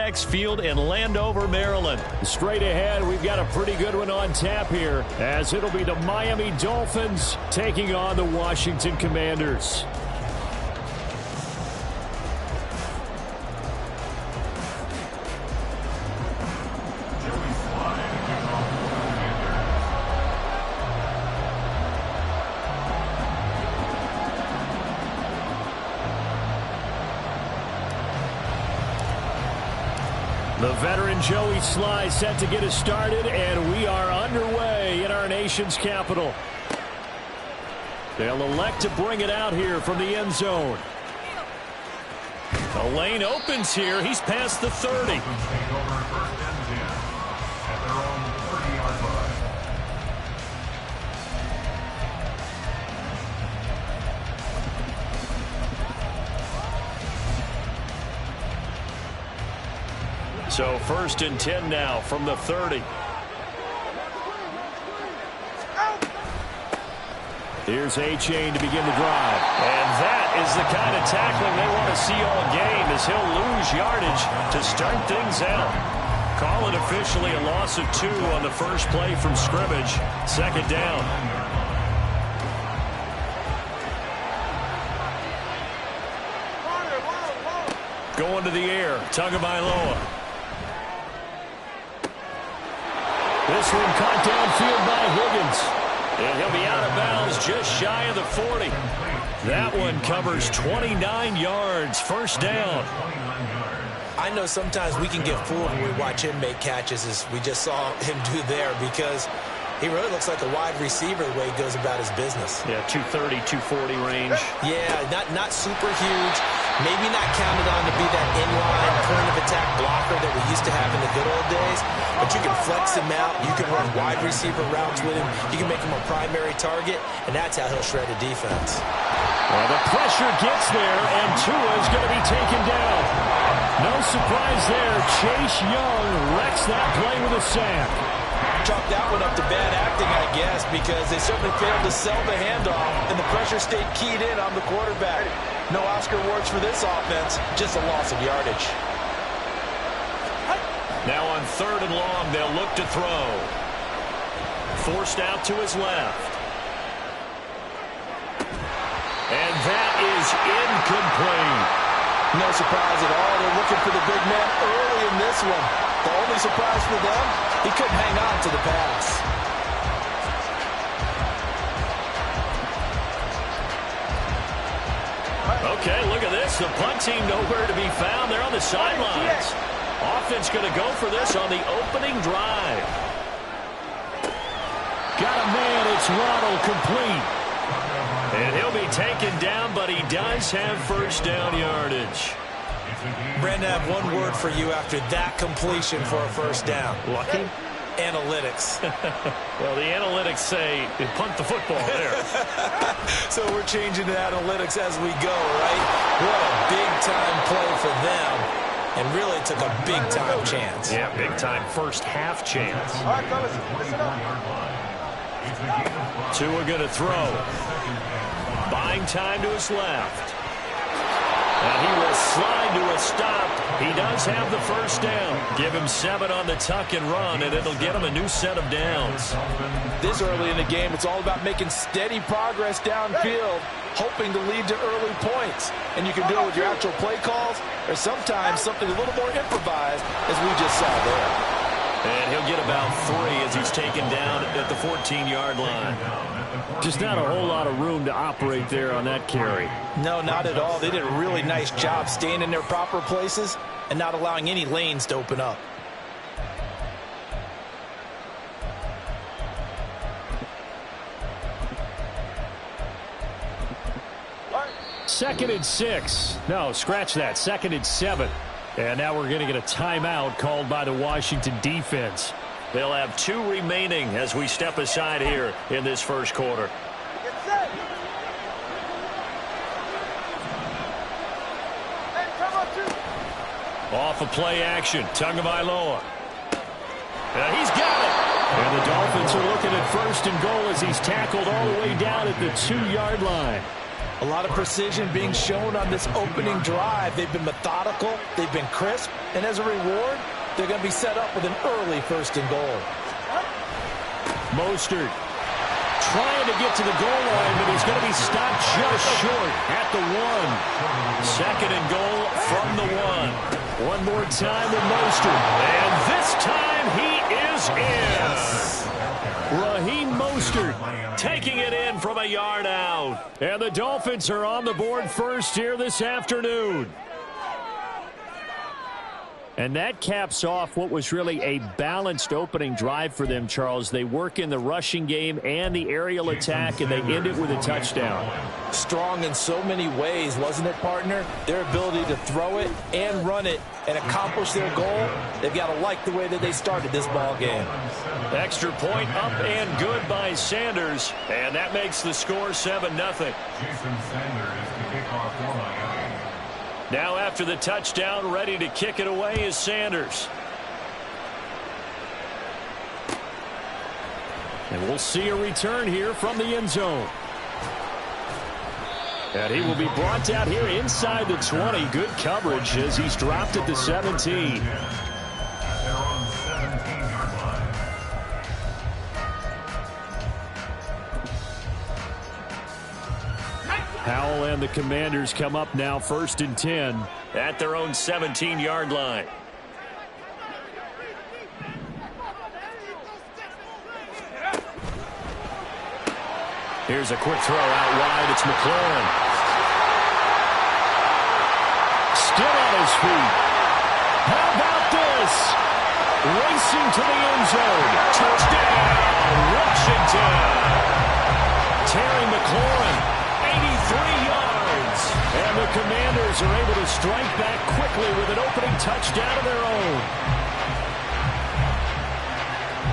FedEx Field in Landover, Maryland. Straight ahead, we've got a pretty good one on tap here, as it'll be the Miami Dolphins taking on the Washington Commanders. The veteran Joey Sly set to get us started, and we are underway in our nation's capital. They'll elect to bring it out here from the end zone. The lane opens here. He's past the 30. So 1st and 10 now from the 30. Here's A-Chain to begin the drive. And that is the kind of tackling they want to see all game, as he'll lose yardage to start things out. Call it officially a loss of 2 on the first play from scrimmage. 2nd down. Going to the air, Tagovailoa. This one caught downfield by Higgins. And he'll be out of bounds just shy of the 40. That one covers 29 yards. 1st down. I know sometimes we can get fooled when we watch him make catches, as we just saw him do there, because he really looks like a wide receiver the way he goes about his business. Yeah, 230, 240 range. Yeah, not super huge. Maybe not counted on to be that inline point of attack blocker that we used to have in the good old days. But you can flex him out. You can run wide receiver routes with him. You can make him a primary target, and that's how he'll shred a defense. Well, the pressure gets there, and Tua is going to be taken down. No surprise there. Chase Young wrecks that play with a sack. Chalk that one up to bad acting, I guess, because they certainly failed to sell the handoff, and the pressure stayed keyed in on the quarterback. No Oscar awards for this offense, just a loss of yardage. Now on 3rd and long, they'll look to throw. Forced out to his left. And that is incomplete. No surprise at all. They're looking for the big man early in this one. The only surprise for them, he couldn't hang on to the pass. Okay, look at this. The punt team nowhere to be found. They're on the sidelines. Offense going to go for this on the opening drive. Got a man. It's Waddle, complete. And he'll be taken down, but he does have 1st down yardage. Brandon, I have one word for you after that completion for a 1st down. Lucky? Analytics. Well, the analytics say punt the football there. So we're changing to analytics as we go, right? What a big-time play for them. And really took a big-time chance. Yeah, big-time first half chance. All right, fellas, listen up. Tua going to throw. Buying time to his left. And he will slide to a stop. He does have the 1st down. Give him 7 on the tuck and run, and it'll get him a new set of downs. This early in the game, it's all about making steady progress downfield, hoping to lead to early points. And you can do it with your actual play calls, or sometimes something a little more improvised, as we just saw there. And he'll get about 3 as he's taken down at the 14-yard line. Just not a whole lot of room to operate there on that carry. No, not at all. They did a really nice job staying in their proper places and not allowing any lanes to open up. Second and 6. No, scratch that. 2nd and 7. And now we're going to get a timeout called by the Washington defense. They'll have 2 remaining as we step aside here in this 1st quarter. Off of play action, Tagovailoa. He's got it. And the Dolphins are looking at 1st and goal as he's tackled all the way down at the 2-yard line. A lot of precision being shown on this opening drive. They've been methodical, they've been crisp, and as a reward, they're going to be set up with an early 1st and goal. Mostert trying to get to the goal line, but he's going to be stopped just short at the 1. 2nd and goal from the 1. One more time with Mostert. And this time he is in. Raheem Mostert taking it in from a yard out. And the Dolphins are on the board first here this afternoon. And that caps off what was really a balanced opening drive for them, Charles. They work in the rushing game and the aerial attack, and they end it with a touchdown. Strong in so many ways, wasn't it, partner? Their ability to throw it and run it and accomplish their goal, they've got to like the way that they started this ball game. Extra point up and good by Sanders, and that makes the score 7-0. Now after the touchdown, ready to kick it away is Sanders. And we'll see a return here from the end zone. And he will be brought out here inside the 20. Good coverage as he's dropped at the 17. Powell and the Commanders come up now 1st and 10 at their own 17-yard line. Here's a quick throw out wide. It's McLaurin. Still on his feet. How about this? Racing to the end zone. Touchdown, Washington. Terry McLaurin. 83 yards. And the Commanders are able to strike back quickly with an opening touchdown of their own.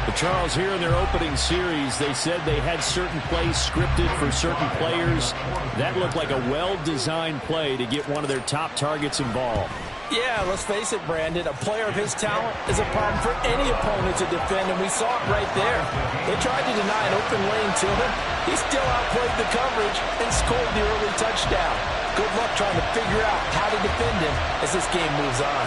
But Charles, here in their opening series, they said they had certain plays scripted for certain players. That looked like a well-designed play to get one of their top targets involved. Yeah, let's face it, Brandon. A player of his talent is a problem for any opponent to defend, and we saw it right there. They tried to deny an open lane to him. He still outplayed the coverage and scored the early touchdown. Good luck trying to figure out how to defend him as this game moves on.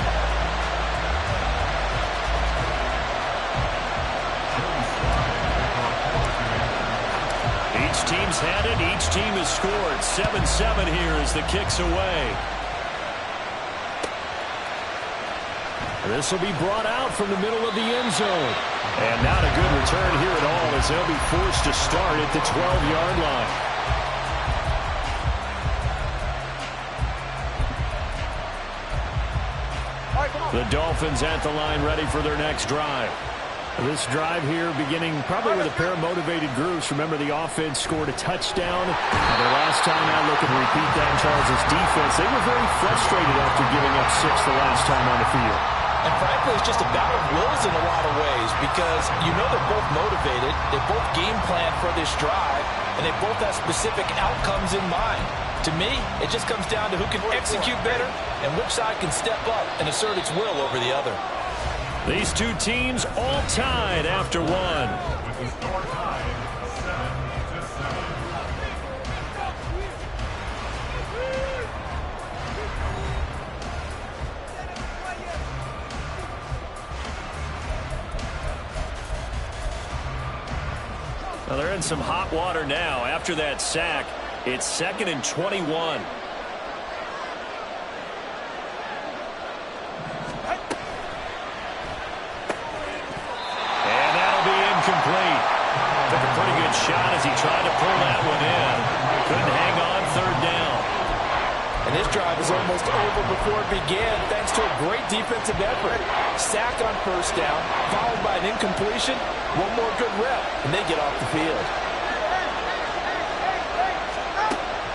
Each team's had it. Each team has scored. 7-7 here as the kick's away. This will be brought out from the middle of the end zone. And not a good return here at all as they'll be forced to start at the 12-yard line. The Dolphins at the line ready for their next drive. This drive here beginning probably with a pair of motivated groups. Remember, the offense scored a touchdown. The last time I look and repeat that, Charles' defense, they were very frustrated after giving up 6 the last time on the field. And frankly, it's just a battle of wills in a lot of ways because you know they're both motivated, they both game plan for this drive, and they both have specific outcomes in mind. To me, it just comes down to who can execute better and which side can step up and assert its will over the other. These two teams all tied after one. Well, they're in some hot water now. After that sack, it's 2nd and 21. Complete. Took a pretty good shot as he tried to pull that one in. Couldn't hang on 3rd down. And this drive is almost over before it began thanks to a great defensive effort. Sack on 1st down, followed by an incompletion. One more good rep, and they get off the field.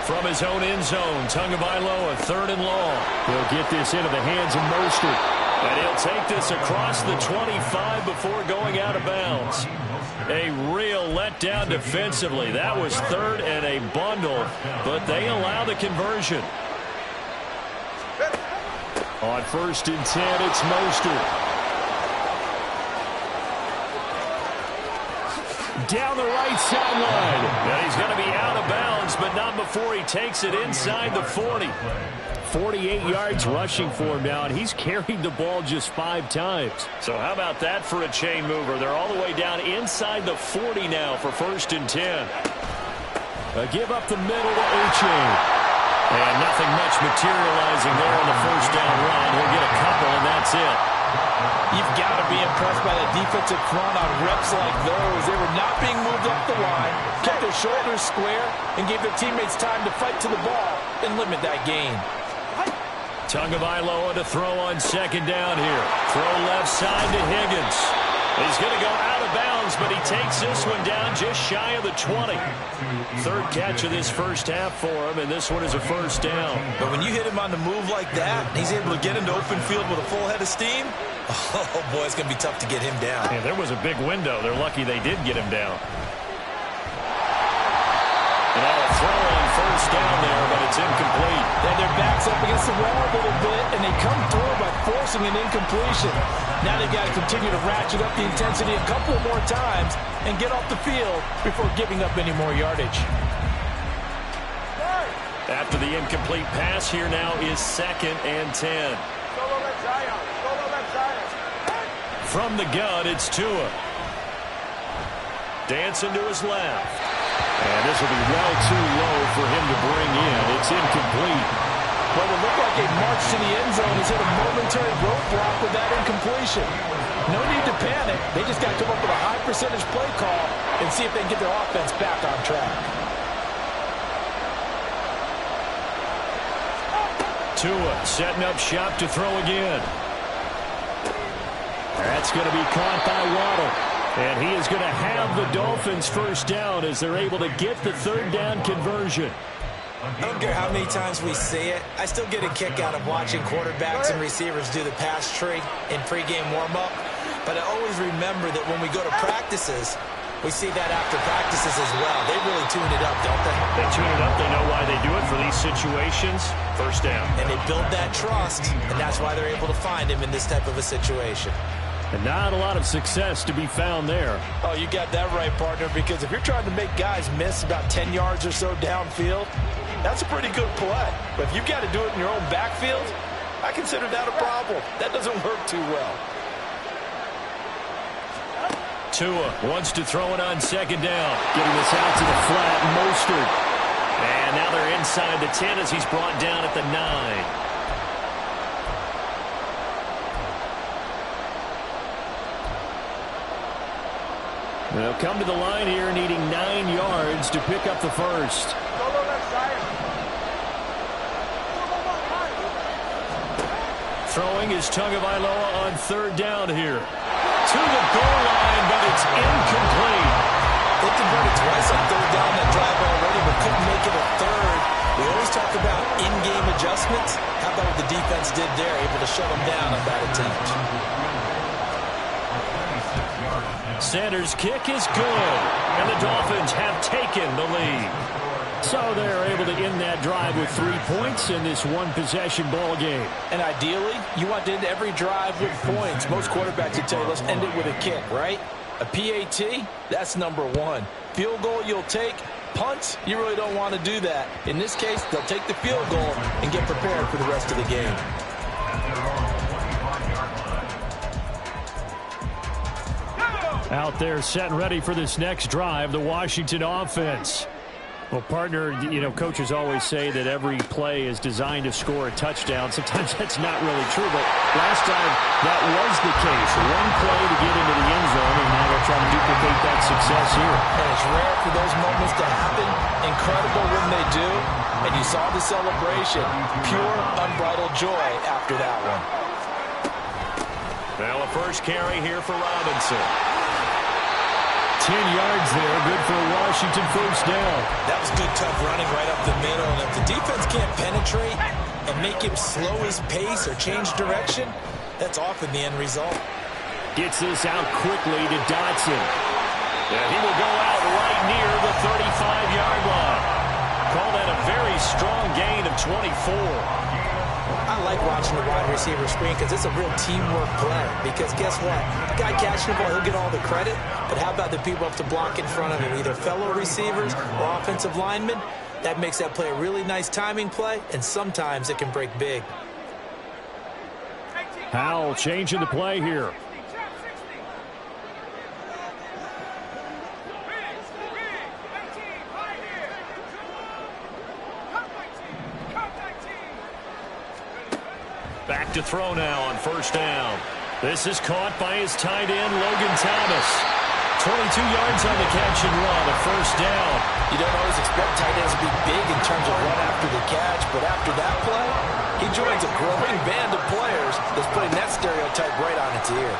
From his own end zone, Tagovailoa, 3rd and long. He'll get this into the hands of Maestro. And he'll take this across the 25 before going out of bounds. A real letdown defensively. That was 3rd and a bundle, but they allow the conversion. On 1st and 10, it's Mostert. Down the right sideline. And he's going to be out of bounds, but not before he takes it inside the 40. 48 yards rushing for him now, and he's carried the ball just 5 times. So how about that for a chain mover? They're all the way down inside the 40 now for 1st and 10. A give up the middle to Uche. And nothing much materializing there on the 1st down run. He'll get a couple, and that's it. You've got to be impressed by that defensive front on reps like those. They were not being moved up the line, kept their shoulders square, and gave their teammates time to fight to the ball and limit that gain. Tagovailoa to throw on 2nd down here. Throw left side to Higgins. He's going to go out of bounds, but he takes this one down just shy of the 20. 3rd catch of this 1st half for him, and this one is a 1st down. But when you hit him on the move like that, he's able to get into open field with a full head of steam. Oh, boy, it's going to be tough to get him down. Yeah, there was a big window. They're lucky they did get him down. And a throw on 1st down there, but it's incomplete. And their backs up against the wall a little bit, and they come through by forcing an incompletion. Now they've got to continue to ratchet up the intensity a couple more times and get off the field before giving up any more yardage. After the incomplete pass, here now is 2nd and 10. From the gun, it's Tua. Dancing to his left. And this will be well too low for him to bring in. It's incomplete. What would look like a march to the end zone has hit a momentary roadblock with that incompletion. No need to panic. They just got to come up with a high percentage play call and see if they can get their offense back on track. Tua setting up shop to throw again. That's going to be caught by Waddle. And he is going to have the Dolphins 1st down as they're able to get the 3rd down conversion. I don't care how many times we see it. I still get a kick out of watching quarterbacks and receivers do the pass tree in pregame warm-up. But I always remember that when we go to practices, we see that after practices as well. They really tune it up, don't they? They tune it up. They know why they do it for these situations. 1st down. And they build that trust, and that's why they're able to find him in this type of a situation. And not a lot of success to be found there. Oh, you got that right, partner, because if you're trying to make guys miss about 10 yards or so downfield, that's a pretty good play. But if you've got to do it in your own backfield, I consider that a problem. That doesn't work too well. Tua wants to throw it on 2nd down. Getting this out to the flat, Maestro. And now they're inside the 10 as he's brought down at the 9. They'll come to the line here needing 9 yards to pick up the 1st. Throwing is Tagovailoa on 3rd down here. To the goal line, but it's incomplete. They converted twice on 3rd down that drive already, but couldn't make it a 3rd. We always talk about in-game adjustments. How about what the defense did there, able to shut them down on that attempt. Sanders' kick is good, and the Dolphins have taken the lead. So they're able to end that drive with 3 points in this one-possession ball game. And ideally, you want to end every drive with points. Most quarterbacks would tell you, let's end it with a kick, right? A PAT, that's number 1. Field goal you'll take. Punts, you really don't want to do that. In this case, they'll take the field goal and get prepared for the rest of the game. Out there set and ready for this next drive, the Washington offense. Well, partner, you know, coaches always say that every play is designed to score a touchdown. Sometimes that's not really true, but last time that was the case. One play to get into the end zone, and now they'll try to duplicate that success here. And it's rare for those moments to happen. Incredible when they do. And you saw the celebration. Pure, unbridled joy after that one. Well, a 1st carry here for Robinson. 10 yards there, good for a Washington 1st down. That was good, tough running right up the middle. And if the defense can't penetrate and make him slow his pace or change direction, that's often the end result. Gets this out quickly to Dotson. And he will go out right near the 35-yard line. Call that a very strong gain of 24. I I like watching the wide receiver screen because it's a real teamwork play. Because guess what? The guy catching the ball, he'll get all the credit. But how about the people up to block in front of him, either fellow receivers or offensive linemen? That makes that play a really nice timing play, and sometimes it can break big. Howell changing the play here. Back to throw now on first down. This is caught by his tight end, Logan Thomas. 22 yards on the catch and run, a first down. You don't always expect tight ends to be big in terms of run after the catch, but after that play, he joins a growing band of players that's putting that stereotype right on its ear.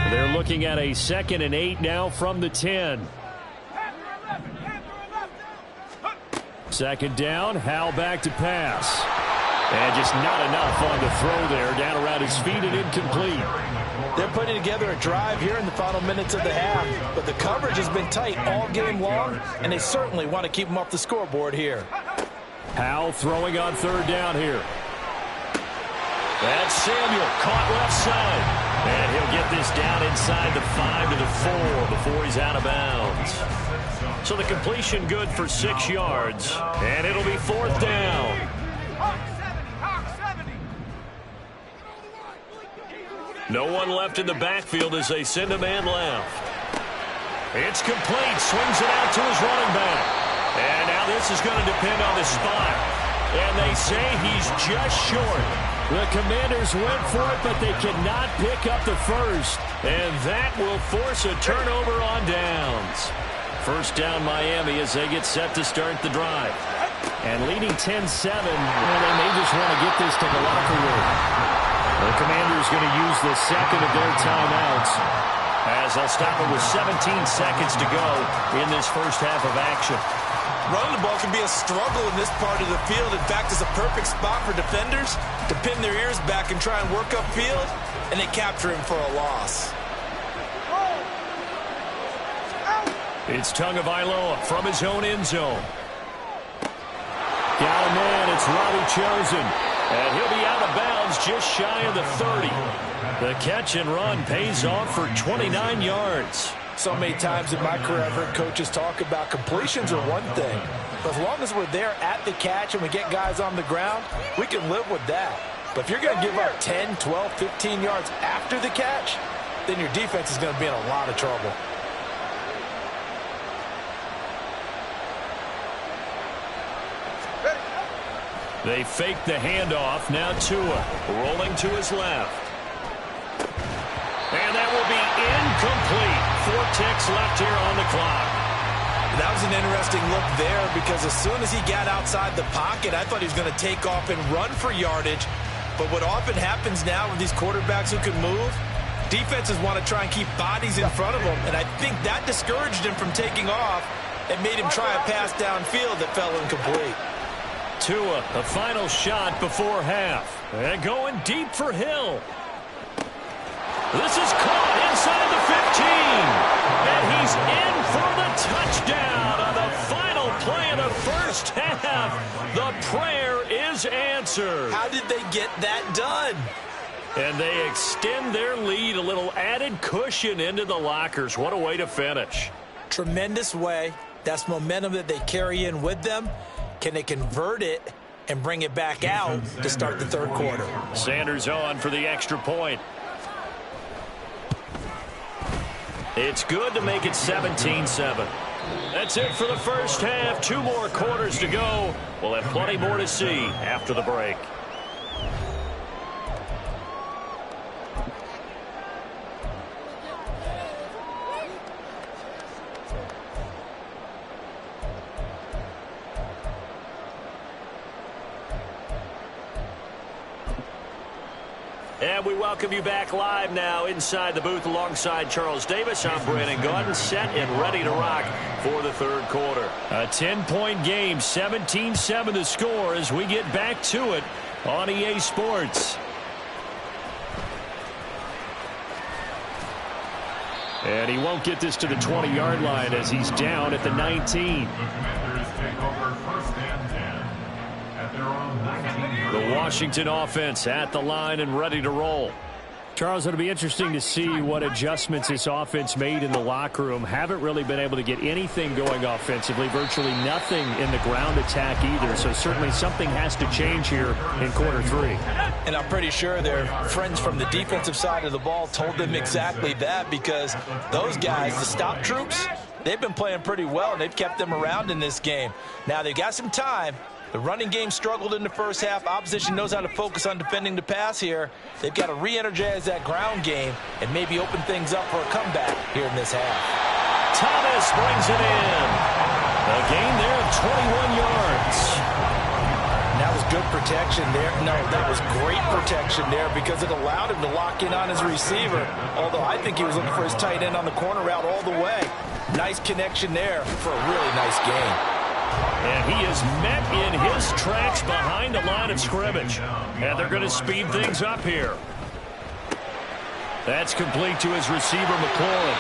They're looking at a 2nd and 8 now from the 10. Second down, Howell back to pass. And just not enough on the throw there, down around his feet and incomplete. They're putting together a drive here in the final minutes of the half, but the coverage has been tight all game long, and they certainly want to keep them off the scoreboard here. Howell throwing on third down here. That's Samuel, caught left side. And he'll get this down inside the 5 to the 4 before he's out of bounds. So the completion good for 6 yards, and it'll be 4th down. No one left in the backfield as they send a man left. It's complete, swings it out to his running back. And now this is going to depend on the spot. And they say he's just short. The Commanders went for it, but they cannot pick up the first. And that will force a turnover on downs. First down Miami as they get set to start the drive. And leading 10-7, well, they may just want to get this to the locker room. The Commanders going to use the second of their timeouts as they'll stop it with 17 seconds to go in this first half of action. Running the ball can be a struggle in this part of the field. In fact, it's a perfect spot for defenders to pin their ears back and try and work upfield, and they capture him for a loss. It's Tagovailoa from his own end zone. Got a man, it's Robbie Chosen. And he'll be out of bounds just shy of the 30. The catch and run pays off for 29 yards. So many times in my career, I've heard coaches talk about completions are one thing. But as long as we're there at the catch and we get guys on the ground, we can live with that. But if you're going to give up 10, 12, 15 yards after the catch, then your defense is going to be in a lot of trouble. They fake the handoff. Now Tua rolling to his left. And that will be incomplete. 4 ticks left here on the clock. That was an interesting look there because as soon as he got outside the pocket, I thought he was going to take off and run for yardage. But what often happens now with these quarterbacks who can move, defenses want to try and keep bodies in front of them. And I think that discouraged him from taking off and made him try a pass downfield that fell incomplete. Tua, a final shot before half. And going deep for Hill. This is caught inside the 15. And he's in for the touchdown on the final play of the first half. The prayer is answered. How did they get that done? And they extend their lead, a little added cushion into the lockers. What a way to finish. Tremendous way. That's momentum that they carry in with them. Can they convert it and bring it back out to start the third quarter? Sanders on for the extra point. It's good to make it 17-7. That's it for the first half. 2 more quarters to go. We'll have plenty more to see after the break. And we welcome you back live now inside the booth alongside Charles Davis. I'm Brandon Gaudin, set and ready to rock for the third quarter. A 10-point game, 17-7 the score as we get back to it on EA Sports. And he won't get this to the 20-yard line as he's down at the 19. The Washington offense at the line and ready to roll. Charles, it'll be interesting to see what adjustments this offense made in the locker room. Haven't really been able to get anything going offensively, virtually nothing in the ground attack either. So certainly something has to change here in quarter three. And I'm pretty sure their friends from the defensive side of the ball told them exactly that, because those guys, the stop troops, they've been playing pretty well, and they've kept them around in this game. Now they've got some time. The running game struggled in the first half. Opposition knows how to focus on defending the pass here. They've got to re-energize that ground game and maybe open things up for a comeback here in this half. Thomas brings it in. A gain there of 21 yards. That was good protection there. No, that was great protection there because it allowed him to lock in on his receiver. Although I think he was looking for his tight end on the corner route all the way. Nice connection there for a really nice game. And he is met in his tracks behind the line of scrimmage. And they're going to speed things up here. That's complete to his receiver, McLaurin.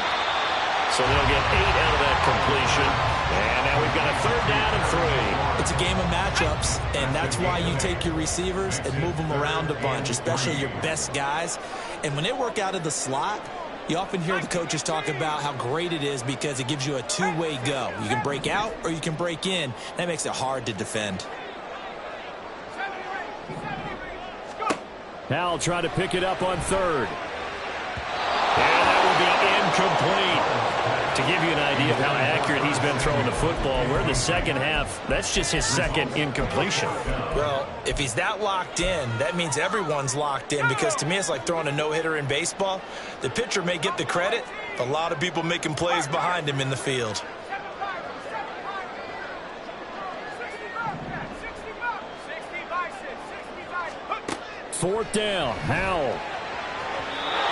So they'll get 8 out of that completion. And now we've got a third down and 3. It's a game of matchups, and that's why you take your receivers and move them around a bunch, especially your best guys. And when they work out of the slot, you often hear the coaches talk about how great it is because it gives you a two-way go. You can break out or you can break in. That makes it hard to defend. Howell trying to pick it up on third. And that will be incomplete. To give you an idea of how accurate he's been throwing the football, we're in the second half. That's just his second incompletion. Well, if he's that locked in, that means everyone's locked in, because to me it's like throwing a no-hitter in baseball. The pitcher may get the credit, a lot of people making plays behind him in the field. Fourth down, Howell.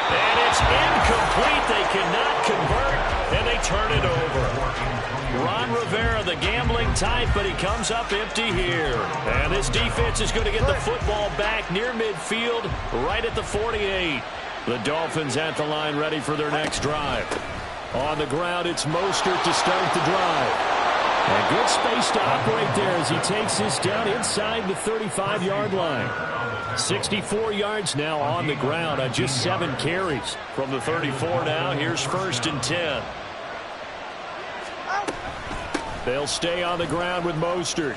And it's incomplete. They cannot convert, and they turn it over. Ron Rivera, the gambling type, but he comes up empty here. And this defense is going to get the football back near midfield, right at the 48. The Dolphins at the line ready for their next drive. On the ground, it's Mostert to start the drive. And good space to operate there as he takes this down inside the 35-yard line. 64 yards now on the ground on just 7 carries. From the 34 now, here's 1st and 10. They'll stay on the ground with Mostert.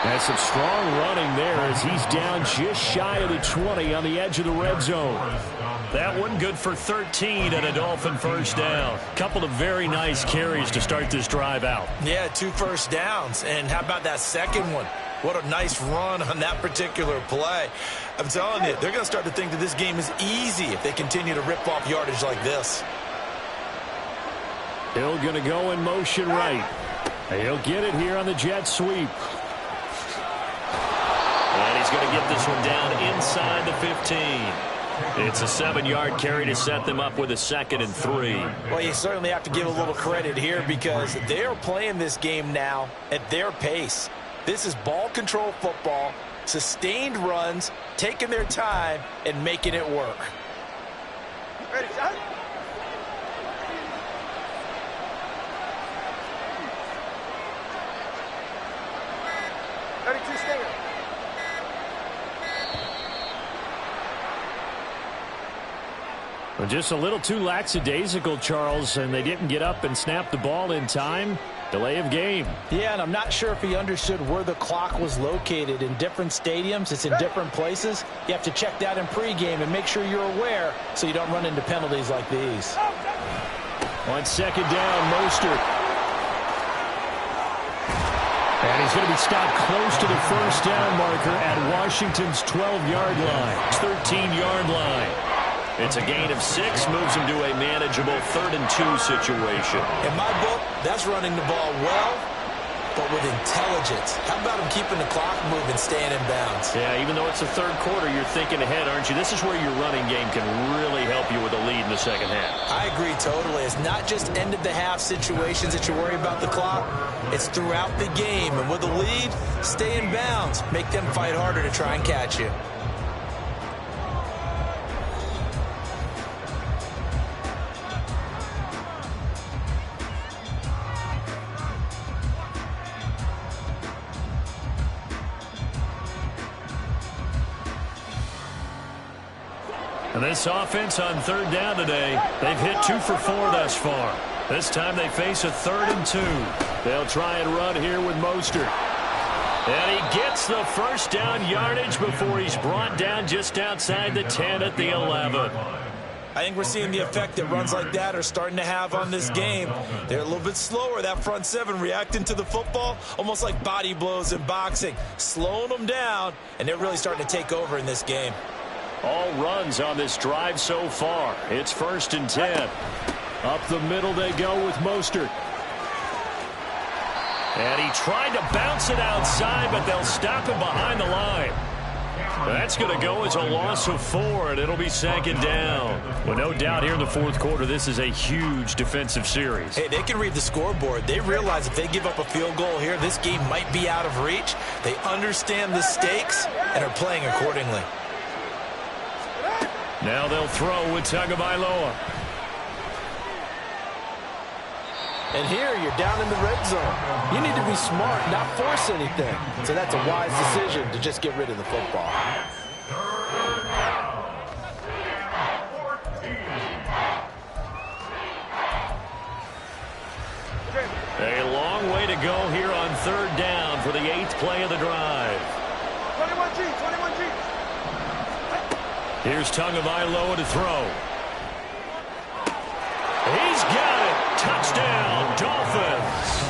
That's some strong running there as he's down just shy of the 20 on the edge of the red zone. That one good for 13 and a Dolphin first down. Couple of very nice carries to start this drive out. Yeah, 2 first downs. And how about that second one? What a nice run on that particular play. I'm telling you, they're going to start to think that this game is easy if they continue to rip off yardage like this. Hill going to go in motion right. He'll get it here on the jet sweep. And he's going to get this one down inside the 15. It's a 7-yard carry to set them up with a 2nd and 3. Well, you certainly have to give a little credit here because they're playing this game now at their pace. This is ball control football, sustained runs, taking their time, and making it work. Ready, son? Just a little too lackadaisical, Charles, and they didn't get up and snap the ball in time. Delay of game. Yeah, and I'm not sure if he understood where the clock was located. In different stadiums, it's in different places. You have to check that in pregame and make sure you're aware so you don't run into penalties like these. On 2nd down, Mostert. And he's going to be stopped close to the first down marker at Washington's 12-yard line. 13-yard line. It's a gain of 6, moves him to a manageable 3rd and 2 situation. In my book, that's running the ball well but with intelligence. How about him keeping the clock moving, staying in bounds? Yeah, even though it's the third quarter, you're thinking ahead, aren't you? This is where your running game can really help you with a lead in the second half. I agree totally. It's not just end-of-the-half situations that you worry about the clock. It's throughout the game. And with a lead, stay in bounds. Make them fight harder to try and catch you. And this offense on third down today, they've hit 2 for 4 thus far. This time they face a 3rd and 2. They'll try and run here with Maestro. And he gets the first down yardage before he's brought down just outside the 10 at the 11. I think we're seeing the effect that runs like that are starting to have on this game. They're a little bit slower, that front seven, reacting to the football, almost like body blows in boxing, slowing them down, and they're really starting to take over in this game. All runs on this drive so far. It's 1st and 10. Up the middle they go with Mostert. And he tried to bounce it outside, but they'll stop him behind the line. That's going to go as a loss of 4, and it'll be 2nd down. Well, no doubt here in the fourth quarter, this is a huge defensive series. Hey, they can read the scoreboard. They realize if they give up a field goal here, this game might be out of reach. They understand the stakes and are playing accordingly. Now they'll throw with Tagovailoa. And here you're down in the red zone. You need to be smart, not force anything. So that's a wise decision to just get rid of the football. A long way to go here on 3rd down for the 8th play of the drive. 21G. Here's Tagovailoa to throw. He's got it. Touchdown, Dolphins.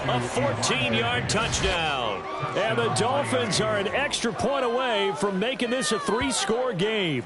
A 14-yard touchdown. And the Dolphins are an extra point away from making this a 3-score game.